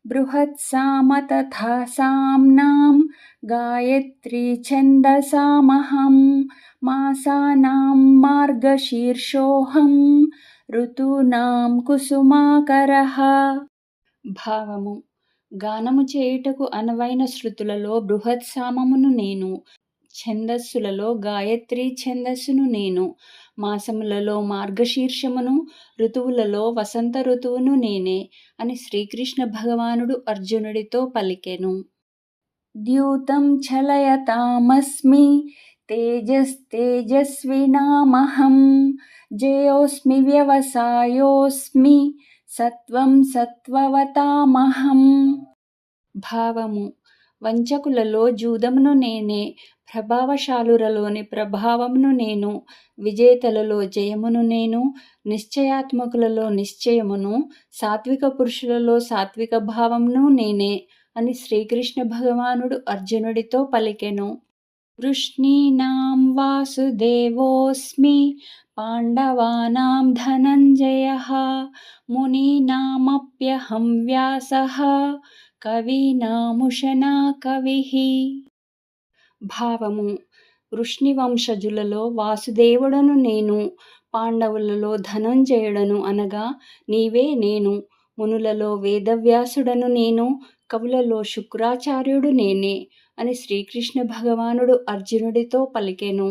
బృహత్సామ తథా సామ్నాం గాయత్రీ ఛందసామహం మాసానాం మార్గశీర్షోహం ఋతూనాం కుసుమాకరః. భావము: గానము చేయుటకు అనువైన శృతులలో బృహత్సామమును నేను, ఛందస్సులలో గాయత్రీ ఛందస్సును నేను, మాసములలో మార్గశీర్షమును, ఋతువులలో వసంత ఋతువును నేనే అని శ్రీకృష్ణ భగవానుడు అర్జునుడితో పలికెను. ద్యూతం చలయతామస్మి తేజస్తేజస్వినామహం జయోస్మి వ్యవసాయోస్మి సత్వం సత్వవతామహం. భావము: వంచకులలో జూదమును నేనే, ప్రభావశాలురలోని ప్రభావమును నేను, విజేతలలో జయమును నేను, నిశ్చయాత్మకులలో నిశ్చయమును, సాత్విక పురుషులలో సాత్విక భావమును నేనే అని శ్రీకృష్ణ భగవానుడు అర్జునుడితో పలికెను. వృష్ణీనాం వాసుదేవోస్మి పాండవానాం ధనంజయః మునీనామప్యహం వ్యాసః కవీనాముషనా కవిః. భావము: వృష్ణివంశజులలో వాసుదేవుడను నేను, పాండవులలో ధనంజయుడను అనగా నీవే నేను, మునులలో వేదవ్యాసుడను నేను, కవులలో శుక్రాచార్యుడు నేనే అని శ్రీకృష్ణ భగవానుడు అర్జునుడితో పలికెను.